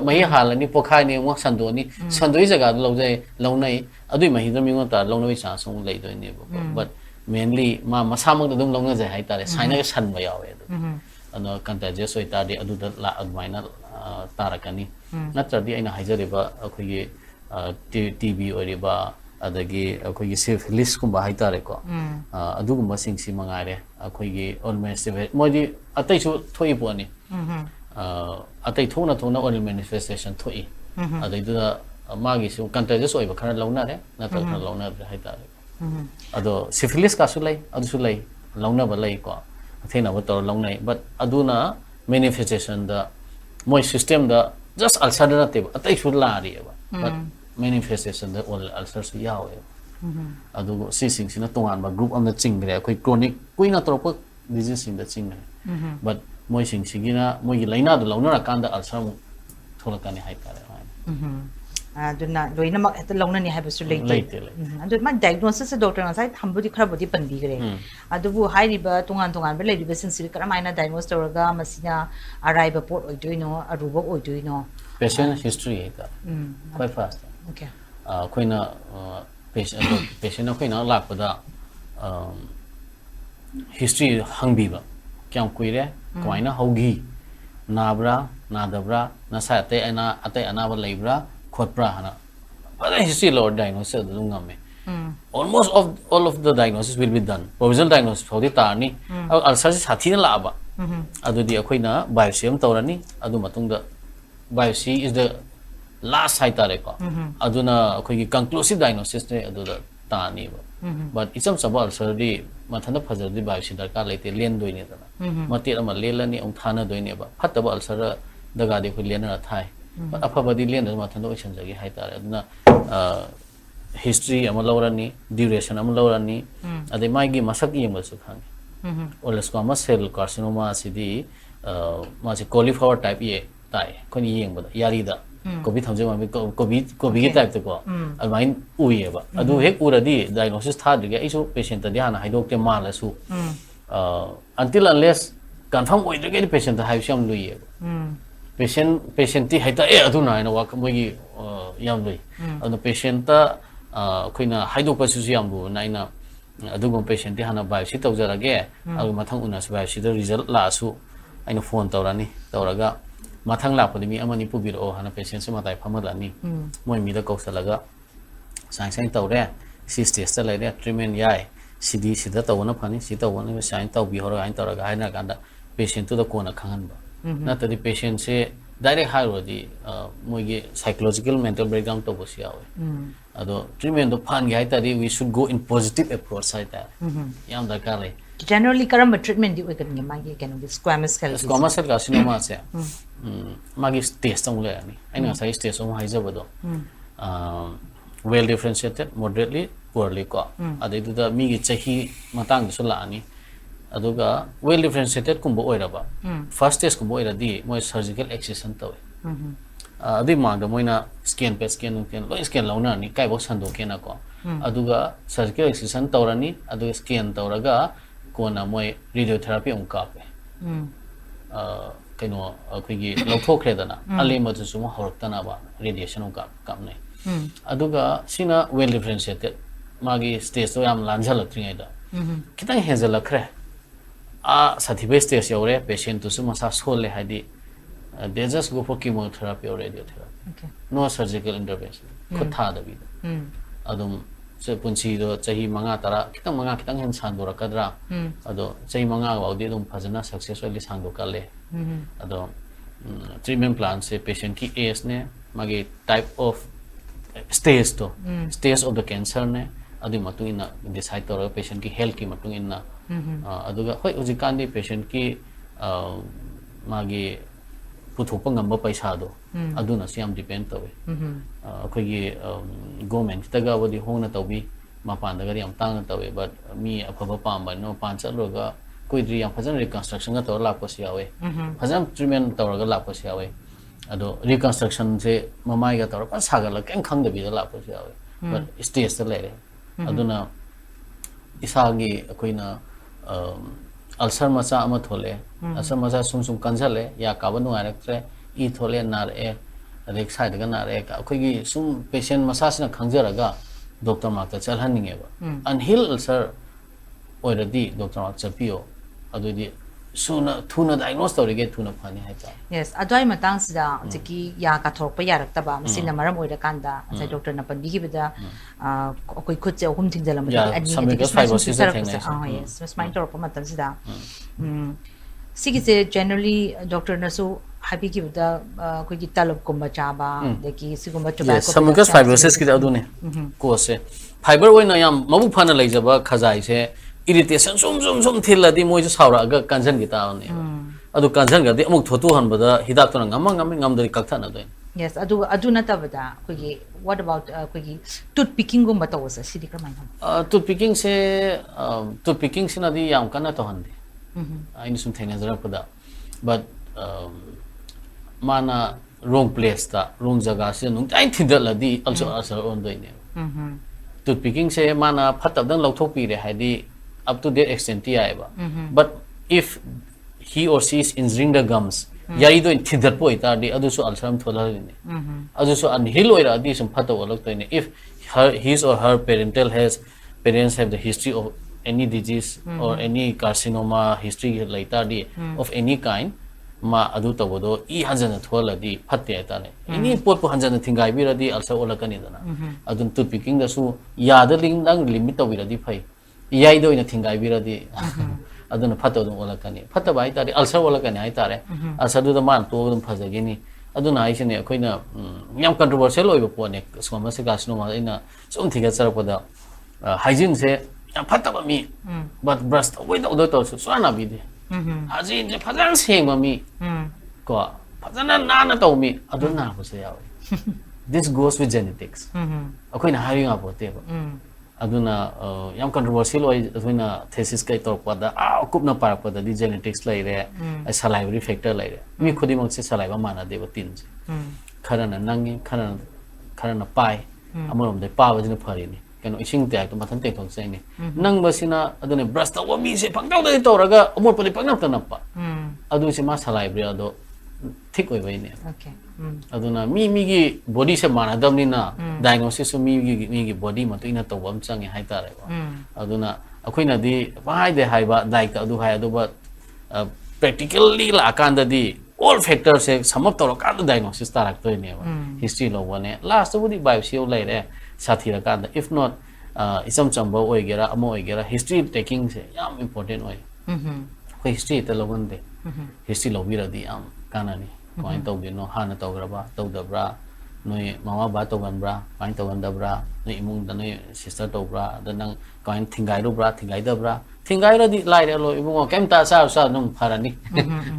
Speaker 2: mahi hal ni pokhai ni mo sandoni sandoi jaga do laujai launai adui mahi do mingo ta launai cha song lai do ni but mainly ma masamang dum launga jai hai tare saina san ba yawe ano contagious oi ta de adu da la admaina tarakani natradi aina haijariba akhoi gi TB oriba adagi akhoi gi syphilis kumba hai tare ko adugumba singsi mangare akhoi gi almost modi atai su thoi po ni atai thona oral manifestation thoi adai da magi su contagious oi ba khara launa re na ta khara launa hai tare ado syphilis ka su lai adu su lai launa ba lai ko athena ba tor launai but aduna manifestation da moi system da just ulcer na te atai su la ri ba but manifestation da oral ulcer su yawe adu si sing sina tongan ba group amna chingre akhoi chronic kuina torpa disease in the chingre but moi sing sigina moi gi laina do launa kan da ulcer mu thola kan hai tare
Speaker 1: aduna loina mak eta launa ni habi su leite adu ma diagnosis se doctor na sai thambudi khara bodi pandi gre adu bu hai riba tongan ba lai riba sing sir kara maina diagnose toraga masina arrive port oi doino aruba oi doino
Speaker 2: patient history hai ta quite fast okay koina patient koina lakpada history hangbiba kyam kuire koina hogi nabra nadabra nasa ate ana ba leibra khotbra hana but history lord diagnosis dungame almost all of the diagnosis will be done provisional diagnosis for the tarni ulcer sathi na laba adu di akoina biopsy am tawrani adu matungda biopsy is the last hai tare ko aduna akoi conclusive diagnosis ne adu da tani ba but isam sabal ulcer di mathana phajar di biopsy darkar leite len doine dana mate ama lelani om thana doine ba phataba ulcer daga de khoi lena thai but afaba di len mathana oisan jagi hai tare aduna history ama lawrani duration ama lawrani ade magi masak yengba su khang olescoma cell carcinoma sidi ma se cauliflower type ye tai khoni yengba yari da covid Thangjam covid type to ko almain uye ba adu hek uradi diagnosis tha dige isu patient ta diana haidok te mala su until unless confirm oidege di patient ha hyam luye patient ti haita e adu na wa mogi yam lui adu patient ta khoina haidok pa su yam bu naina adu go patient ti hana biopsy tawjarage adu mathang unas biopsy the result la su aina phone tawrani tawraga mathang la padi amani pubiro hana patient se matai phamalani moi mi da kausalaga sang sang tawre si stage ta lai treatment yai sidi sida tawna phani sida wona sign taw bi hora ain tawraga haina kanda patient to da kona khangan ba na tadi patient se direct hire di moige psychological mental breakdown to bosi awe ado treatment do phan gai tadi we should go in positive approach side ta yam da kale
Speaker 1: generally karamba treatment di oikan nge magi can be squamous cell
Speaker 2: carcinoma se magi stage tong le ani aina sai stage om haija bodo well differentiated moderately poorly ko ade du da mi gi chahi matang su la ani aduga well differentiated kumbo oiraba first stage kumbo oiradi moi surgical excision tawe adi mangda moina scan pe scan lo scan launa ni kai bo sando kena ko aduga surgical excision tawrani adu scan tawraga kona moi radiotherapy on kape kaino akhigi lokthokre dana ali ma chu mo horaktana ba radiation on kap nei aduga sina well differentiated magi stage to yam lanjal tringai da kitang henzala khre sathi stage yore patient to masa sole hadi they just go for chemotherapy or radiotherapy no surgical intervention khotha da bi adum se punchi do chahi manga tara kitang hen sandora kadra ado chahi manga awdi dum phajana successfully sangdo kale ado treatment plan se patient ki age ne magi type of stage to stage of the cancer ne adu matung ina decide to patient ki health ki matung ina aduga hoi ujikandi patient ki magi puthokpa ngamba paisa do aduna siam depend tawe akhoi government taga wadi hona tawbi mapan daga yam tang tawe but mi aphaba pamba no pancha loga koidri yam phajan reconstruction ga tawla posiawe phajan treatment tawraga la posiawe ado reconstruction se mamai ga tawra pa sagala ken khangda bi la posiawe but stage ta lere aduna isagi akoina ulcer macha ama thole ulcer macha sum kanjale ya kabanu arektre I thole nar e rek side ga nar e akhoi sum patient macha sina khangjaraga doctor ma ta chalhaninge ba unhealed ulcer already doctor ma chapio adudi suna thuna diagnose tawrige thuna phani hai ta
Speaker 1: yes adoi matang sida jiki ya ka thorpa yarak ta ba masina maram oira kanda sai doctor na pan bigi bida koi khut che hum thingjala ma ani
Speaker 2: fibrosis
Speaker 1: yes spine tor pa matan sida sigi se generally doctor na so happy ki bida koi ki talab kumba chaba deki sigumba tobacco
Speaker 2: samukas fibrosis ki adune ko se fiber oina yam mabu phana leijaba khajai se irritation sum thiladi moi ju saura ga kanjan gi ta ne adu kanjan ga de amuk thotu han bada hidak to ngam dari kakta na doin
Speaker 1: yes adu na ta bada kogi what about kogi tooth picking gum bata wasa sidi kramai
Speaker 2: tooth picking sina di yam kana to hande aini sum thena jara pada but mana wrong place ta wrong jaga se nung tai thidal di also asar on doin ne tooth picking se mana phatab dang lauthok pi re haidi up to that extent ba but if he or she is injuring the gums yari do thidar po ita di adu so ulcer thola ne adu so unheal oira di sum phato alak to ne if his or her parents have the history of any disease or any carcinoma history later of any kind ma adu tabodo I hanjana thola di phatte aitane any pot po hanjana thingai bira di ulcer olakani dana adun tooth picking da su yada ling nang limit tawira di phai yai do ina thingai bira di aduna phato dum olakani phata bai tare ulcer olakani ai tare ulcer du da man to dum phajagini aduna ai sene koina yam controversial oiba pone soma se carcinoma ina som thiga charapada hygiene se yam phata ba mi but brush away do to so na bi de hygiene je phajang seng ba mi ko phajana na na to mi aduna ko se yawe this goes with genetics akoina hiring apote ba aduna yam controversial oi akoina thesis kai tor pada kupna par pada di genetics lai re salivary factor lai re mi khudi mak se saliva mana de ba tin kharana nangi kharana pai amarom de pa wajina phari ni kano ising te to mathan te thong sai ni nang basina adune brush ta wa mi se phangtaw de toraga amor pali pangna ta nappa adu se ma salivary ado thik oi bai ni
Speaker 1: okay
Speaker 2: aduna mi gi body se mana dam ni na diagnosis mi gi body ma to ina to bam chang hai ta re aduna akoina di bai de hai ba dai ka adu hai adu ba practically la kan da di all factors se sum up to ka diagnosis ta rak to ni ba history lo one last to di biopsy lai re sathi ra kan if not isam chamba oi gera amo oi gera history taking se yam important oi ko history ta lo de history lo bi ra di am kanani Kain tau gino hana tau graba tau dabra noi mama ba tau gan bra kain tau gan dabra noi imung da noi sister tau bra da nang kain thingai ro bra thingai da bra thingai ra di lai lo imung kem ta sa nung pharani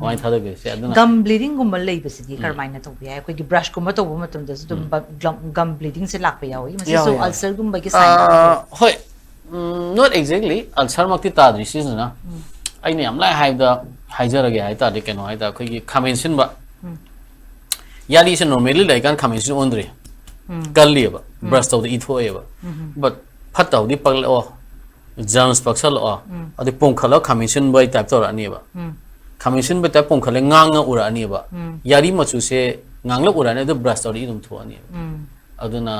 Speaker 2: kain thada ge se aduna
Speaker 1: gum bleeding gumba lei basidi karmaina to bi ai ko gi brush gumba to bu matum da dum gum bleeding se lak pa yawi masi so ulcer gumba gi sign
Speaker 2: hoi not exactly ulcer makti ta dri na ai ne am lai hai da haijara ge ai ta de keno ai da khoi gi khamen ba yali se normally like kan khamin ondre kalli ba brush to the itho eba but phatau di pagl o germs paksal o adi pongkhala khamin bai type to ani ba khamin bai type pongkhala ngang ura ani ba yari machu se ngangla ura ne the brush to idum tho ani aduna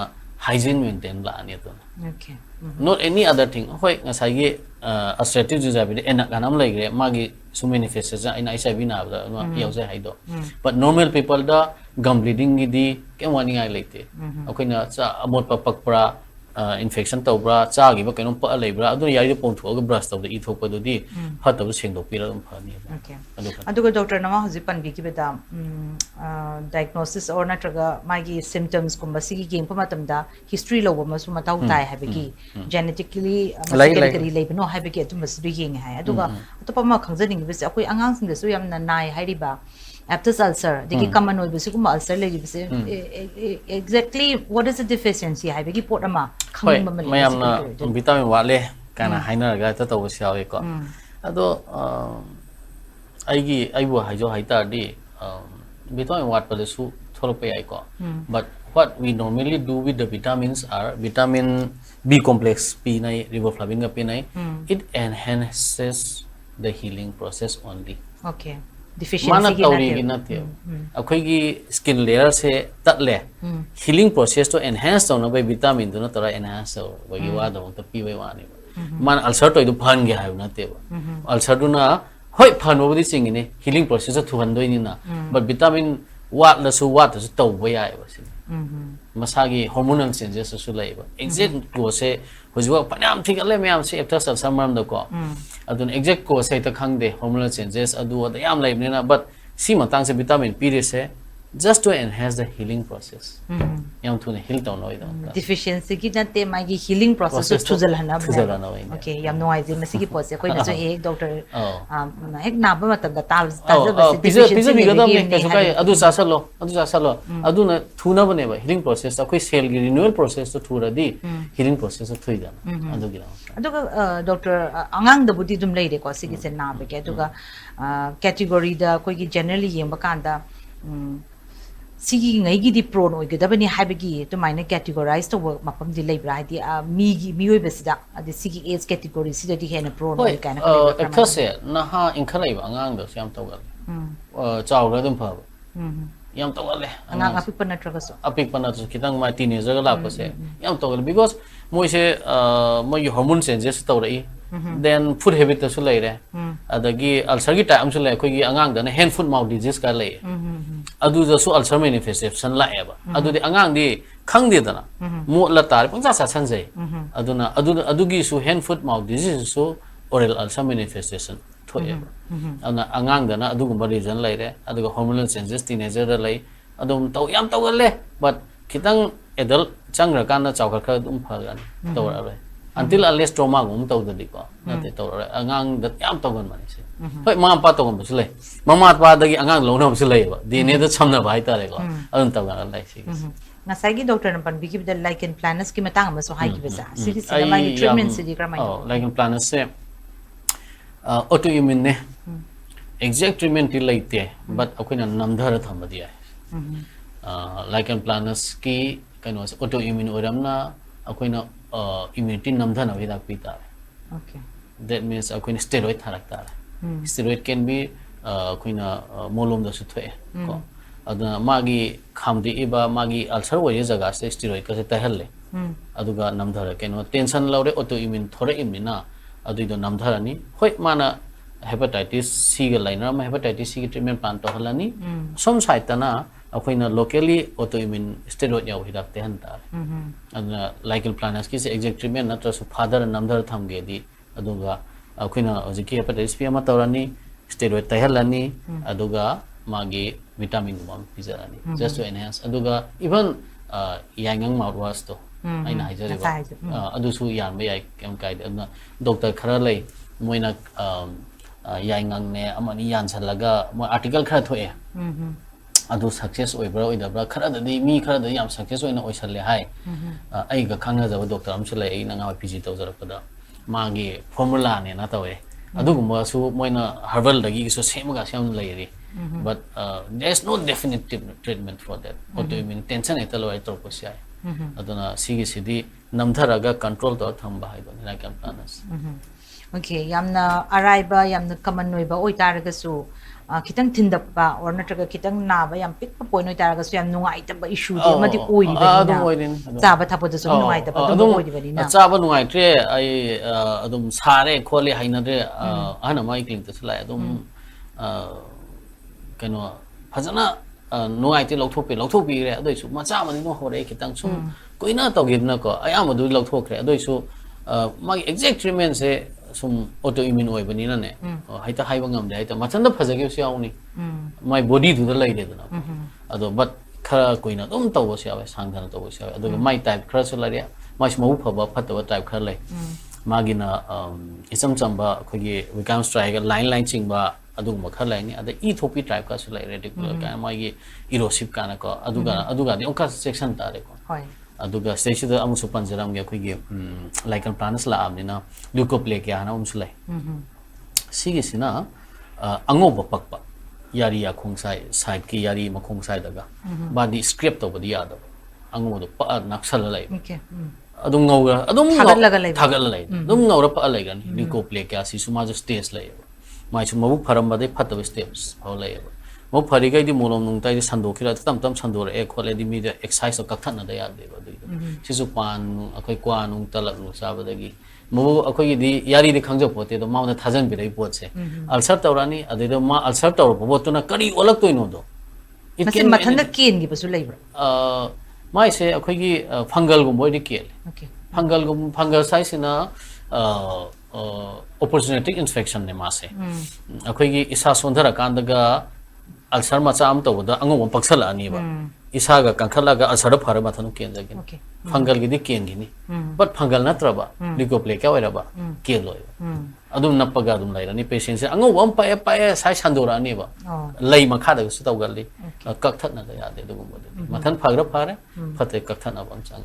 Speaker 2: hygiene maintain la ani to
Speaker 1: okay
Speaker 2: not any other thing hoi ngasai ge assertive disease ena ganam lai gre magi so manifestation ina HIV na ba no yause haido but normal people da gum bleeding di kemwani ngai leite akoina cha amot papak pra infection to bra cha gi ba kenom pa lai bra adu yari pon tho ga brush to di thok pa du di phatab seng do pira dum phani
Speaker 1: okay adu doctor nama hoji pan bi ki beta diagnosis or natraga magi symptoms kumba sigi geng pa matam da history lo ma su matau tai ha bi genetically genetically lai no ha bi ke tum mas du yeng ha adu ga to pa ma khangjaning bi se akoi angang sing da su yam na nai hai ri ba after ulcer digi common oi bisi kuma ulcer le bisi exactly what is the deficiency hai bigi pot ama khang ma
Speaker 2: mayam na vitamin wa le kana haina ga ta to sia we ko ado aibu haijo haita di vitamin wat pale su thoro pe ai ko but what we normally do with the vitamins are vitamin B complex P nai riboflavin ga P nai it enhances the healing process only
Speaker 1: okay deficiency
Speaker 2: gi nati akhoi gi skin layer se tatle healing process to enhance to na by vitamin do na tora enhance so gi wa do to pi wa ni man ulcer to du phan ge ha na te ulcer du na hoi phan bo di sing ni healing process to han doi ni na but vitamin wat la su wat to to bo ya ba si masagi hormonal changes su lai ba exact ko se hojwa panam thik ale me am se after samam do ko adun exact ko se ta khang de hormonal changes adu da yam lai ne na but si matang se vitamin P se just to enhance the healing process yam thune heal down oi da
Speaker 1: deficiency ki na te ma gi healing process to thujal hana okay yam no ai je masi gi pose koi na so ek doctor ek na ba matam da ta ba
Speaker 2: pizza bi gadam ne ka kai adu sasalo adu na thuna bane ba healing process akoi cell gi renewal process to thura di healing process to thui da adu gi
Speaker 1: adu doctor angang da budi dum lai re ko sigi se na ba ke adu ga category da koi gi generally yem ba kan da sigi ngai gi di prone oi ge da bani habigi to mine categorize to work mapam di lai bra di mi gi mi oi besida adi sigi age category sida di hena prone oi kana
Speaker 2: actors na ha inkhalai ba angang da siam to gal chaw ga dum pha yam to gal le
Speaker 1: angang apik pana traga so
Speaker 2: apik pana to kitang ma teenager ga la ko se yam to gal because moi se moi hormone changes to rai then food habit su lei re adagi ulcer gi type su lei khoi gi angang da na hand foot mouth disease ka lei adu da su ulcer manifestation la eba adu di angang di khang de da na mo la tar pang sa san jai aduna adu gi su hand foot mouth disease su oral ulcer manifestation thoye ana angang da na adu gum reason lei re adu hormonal changes teenager da lei adum tau yam tau le but kitang adult changra kana chawkar kha dum phagan tawra re until unless trauma gum tau dadi ko nate tawra angang da yam tawgan mani se hoi ma pa tawgan bus le mama pa dagi angang lo na bus le ba dine da chamna bai ta re ko adun tawgan lai si
Speaker 1: ngasai gi doctor na pan bigi da lichen planus ki matang ma so hai ki besa siri sinama ni treatment siri kramai
Speaker 2: lichen planus se autoimmune ne exact treatment ti laite but akoina namdhara thamadi ai lichen planus ki kaino autoimmune oramna akoina immunity namdhana hidak pita
Speaker 1: okay
Speaker 2: that means akoina steroid tharak ta steroid can be akoina molom da su thoe ko aduna magi khamdi iba magi ulcer wari jaga se steroid ka se tahalle aduga namdhara kaino tension laure autoimmune thore imina aduido namdhara ni hoi mana hepatitis C ga liner ma hepatitis C treatment plan to halani som site na akoina locally autoimmune steroid yaw hidak te han ta aduna lichen planus ki se exact treatment natra su father namdhar thamge di aduga akoina ojiki hepatitis B ma tawrani steroid te halani aduga magi vitamin bom pizarani just to enhance aduga even yangang mouthwash to aina hajari adu su yan me yai kem kai aduna doctor khara lei moina yangang ne amani yan salaga mo article khara thoe adu success oibra oidabra khara da mi khara da yam success oina oisalle hai ai ga khangna jaba doctor am sule ai nanga PG tawjarapada magi formula ne na tawe adu gumba su moina herbal dagi so same ga sam lairi but there's no definitive treatment for that autoimmune tension etalo ai torposia aduna sigi sidi namtharaga control to thamba hai don like planus
Speaker 1: okay yamna araiba yamna common noiba oi taraga su kitang tindapa or natraga kitang naba yam pik pa point oi taraga su yam nungai ta ba issue de madi oi ri ba chaba thapo de su nungai ta ba dum oi ri na
Speaker 2: chaba nungai tre ai adum sare khole haina de ana mai kling ta sala adum kano phajana nungai te lokthok pi re adoi su ma cha mani no hore kitang sum koina tawgibna ko ayam adu lokthok re adoi su magi exact treatment se sum autoimmune oi bani na ne haita haiba ngam de haita mathanda phajage su yauni my body du da lai de na ado but khara koina dum taw se yawe sangdana taw se yawe ado my type khara su la re my mau phaba phatwa type khara lai magina isam chamba khogi wikam strike line chingba aduguma khara lai ni ada e thopi type ka su lai reticular ka magi erosive kana ko aduga de onka section ta re ko
Speaker 1: hoi
Speaker 2: aduga stage da amu su panjaram ge khogi lichen planus la amnina leukoplakia na umsulai sigi sina ango bakpa yari ya khongsai side ki yari ma khongsai daga body scrape to body yada ango do pa naksal lai
Speaker 1: okay
Speaker 2: adum ngawra adum
Speaker 1: thagal
Speaker 2: lai adum ngawra pa lai gan leukoplakia si suma jo stage lai mai chu mabu pharam bade phataba steps ho lai mo phari gai di molom nung tai sando khira tam sandor e khole di mi exercise ka thana da ya de ba du si su pan akhoi kwa nung talak nu sa ba dagi mo akhoi di yari di khangjo pote do ma na thajan bi rai pot se ulcer tawrani ade do ma ulcer tawr bo to na kari olak toino do
Speaker 1: it can mathanda ken gi basu leibra
Speaker 2: mai se akhoi gi fungal gum boy di kel
Speaker 1: okay
Speaker 2: fungal size na opportunistic infection ne ma se akhoi gi isa sondhara kandaga ulcer ma cham to da ango paksal ani ba isa ga kankhala ga ulcer phara ma thanu ken jagin fungal gi di ken gi ni but fungal natra ba leukoplakia oira ba ken loi adum nappaga adum laira ni patient se ango pa sai sandora ani ba lei ma kha da su taw gal li kak that na da ya de dum ba mathan phagra phare phate kak that na bam chang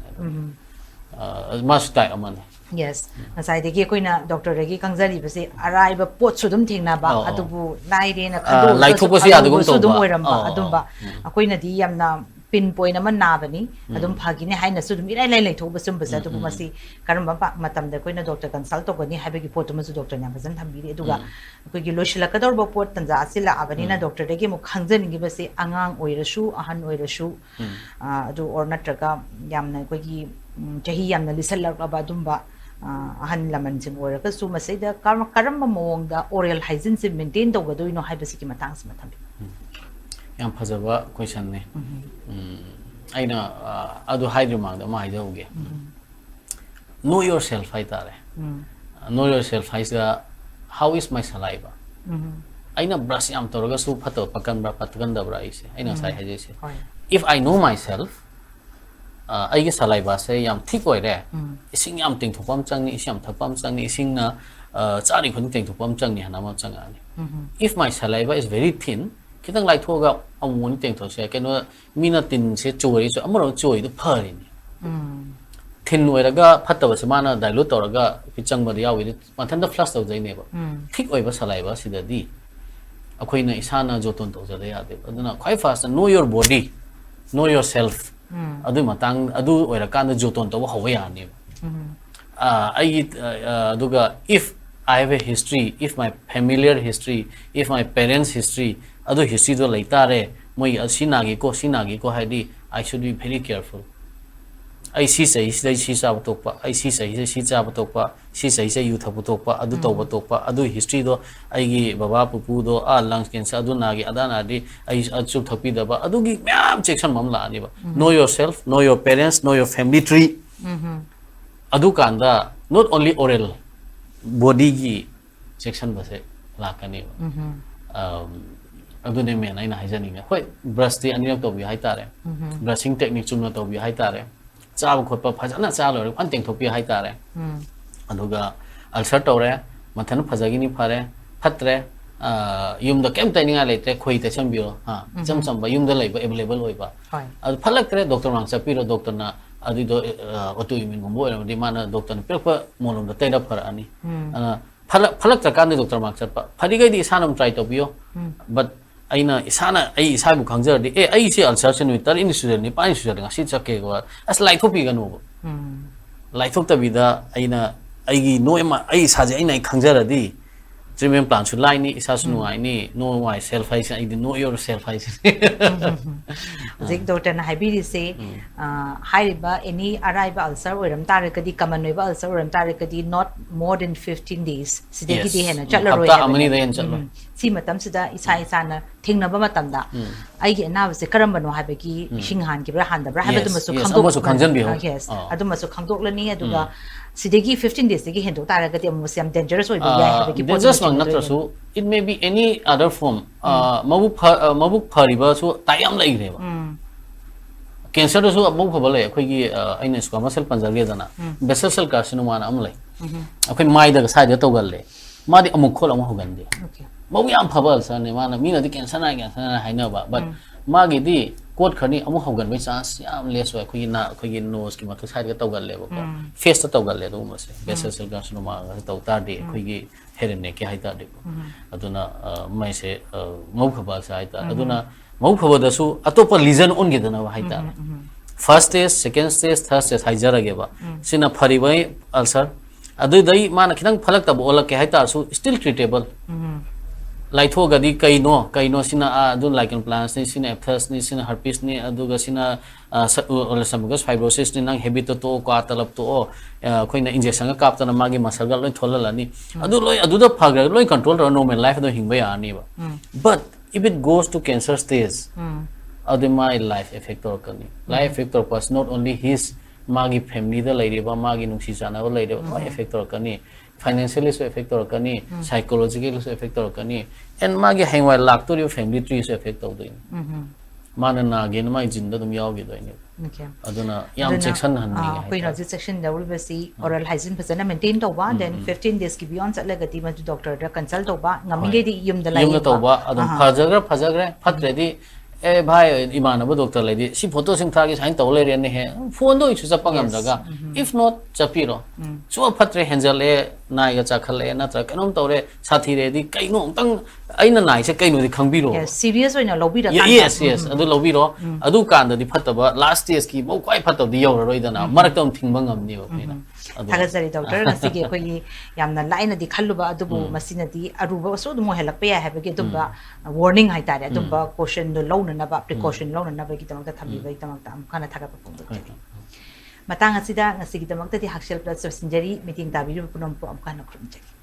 Speaker 2: mas tai aman
Speaker 1: yes asai de ge koina doctor regi kangjari base araiba pot su dum thingna ba adubu lai re na khado
Speaker 2: lai thopa si adugum to
Speaker 1: dum oiram ba adum ba akoina di yamna pin point ama na bani adum phagi ne haina su dum irai lai thoba sum basa adubu masi karam ba matam da koina doctor consult to gani haibegi pot ma su doctor na bazan thambi re aduga koi gi loshila kador ba pot tanja asila abani na doctor regi mu khangjani gi base angang oirasu ahan oirasu adu or natraga yamna koi gi chahi yamna lisal ba adum ba ahan laman jing ora ka su masai da karam mawong da oral hygiene se maintain tawgadoi no haibasi ki matang sa mathambi
Speaker 2: yam phajaba question ne aina adu haidri mang da mai jauge know yourself hai tare know yourself hai sa how is my saliva aina brush yam toraga su phato pakan bra patkan da bra ise aina sai haje se if I know myself ai ge saliva se yam thik oi re ising yam ting thopam chang ni isyam thapam chang ni ising na chari khun ting thopam chang ni hanama chang ani if my saliva is very thin kitang lai thoga amuni ting tho se keno mina tin se choi so amaro choi du phari ni thin oiraga phattaba se mana dilute toraga pichang ba yawi mathan da flush tau jai ne ba thik oi ba saliva sida di akhoi na isana joton tau jada ya de aduna khoi fast know your body know yourself adu matang adu oira kan da joton tau hawa ya ni ai aduga if I have a history if my familiar history if my parents history adu history do laita re moi sinagi ko haidi I should be very careful ai si sai si sa tokpa ai si sai si cha tokpa si sai yu thabu tokpa adu toba tokpa adu history do ai gi baba pupu do lungs cancer adu nagi adana di ai achu thapi da ba adu gi myam section mam la ani ba know yourself know your parents know your family tree adu kanda not only oral body gi section ba se la kani adu ne me nai na haijani nga hoi brush ti ani to bi hai tare brushing technique chumna to bi hai tare chab khotpa phajana cha lo an teng thopi hai tare aduga ulcer tore mathan phajagini phare phatre yum da kem taininga lete khoi te chambio ha cham ba yum da leiba available hoiba adu phalak tre doctor mang chapiro doctor na adu do autoimmune gumbo di mana doctor na pirpa molom da taida phara ani phalak chakan doctor mang chapa pharigai di sanam try to bio but aina isana ai isa bu khangjar di ai si ulcer sen witar in suder ni pa suder nga si chakke go as lai thopi ga no lai thok ta bida aina ai gi no ema ai sa je aina khangjar di treatment plan su lai ni isa su no ai ni no why self I know yourself I
Speaker 1: zik doctor na haibiri se haiba any arrival ulcer oram tare kadi common oiba ulcer oram tare kadi not more than 15 days sidegi di hena chatla roi
Speaker 2: hafta amani da yan chatlo
Speaker 1: si matam sida isa na thingna ba matam da ai gi na se karam bano haiba gi sing han gi bra han da bra haiba dum su khangdok
Speaker 2: su khangjan bi ho
Speaker 1: yes adum su khangdok lani aduga sidegi 15 days degi hendo tare kadi am sem dangerous oiba ya haiba gi
Speaker 2: dangerous mang na so it may be any other form mabuk phariba so tayam lai re ba cancer so abuk phaba lai akhoi gi aina squamous cell panjari dana basal cell carcinoma na am lai akhoi mai da sai da togal le madi amuk khol am hogan de okay mabu yam phaba ulcer ne mana mina di cancer na haina ba but magi di code khani amu hogan bai chance yam less wa akhoi na akhoi gi nose ki mathu side ga togal le ba face ta togal le do ma se basal cell carcinoma ga to tar de akhoi gi head and neck ki haita de aduna mai se mau phaba sa haita aduna mau phaba da su atopa lesion on ge dana haita first stage second stage third stage haijara ge ba sina phari bai ulcer adu dai mana khidang phalak ta bola ke haita su still treatable lai tho ga di kaino sina adu lichen plants ni sina aphthous ni sina herpes ni aduga sina ulcerous fibrosis ni nang habit to ko atalap to khoina injection ga kap tana magi muscle ga loi tholalani adu loi adu da phagra loi control ro normal life do hingba ya ani ba but if it goes to cancer stage adu my life effect or kani life effect or was not only his magi family da lai ba magi nungsi jana ba lai ba my effect or kani financially so effect or kani psychologically so effect or kani and magi hangwai lak to your family tree so effect of doing mana na gen mai jinda dum yaw gi doini okay aduna yam section han ni
Speaker 1: koi na section da will be see oral hygiene phasana maintain to ba then 15 days ki beyond chat laga ti ma doctor da consult to ba ngami ge di yum da lai
Speaker 2: yum to ba adum phajagra phatre di ए भाई इमानबो doctor लेदी सी photo सिंग थागी sign तो ले Renee है phone दो इछु चपा गम जगा if not चपीरो सो फत्रे हेंजल ए नाय गा चखल ए नत्र कनम तोरे साथी रेदी कइनो तंग अइना नाय से कइनो दि खंगबिरो
Speaker 1: सीरियस ओइना लोबी रा
Speaker 2: yes अदु लोबीरो अदु कांद दि फतबा लास्ट स्टेज की बो क्वाइ फतब दि यौर रोइदना मरकम थिंग बंगम नि ओपेना
Speaker 1: थागजरी डॉक्टर नसिगे कोई यामना लाइन दि खल्लुबा अदुबु मसिना दि अरुबा सो दुमो हेलक पे है बगे दुबा वार्निंग हाइ तारे दुबा क्वेश्चन दो लौन ना बा प्रिकॉशन लौन ना बगे तमक थबि बगे तमक तम खाना थागा पपुंग matang asida ngasigidamakta di HAKSHEL plus sinjari meeting tabiru punam pu amkana krumjaki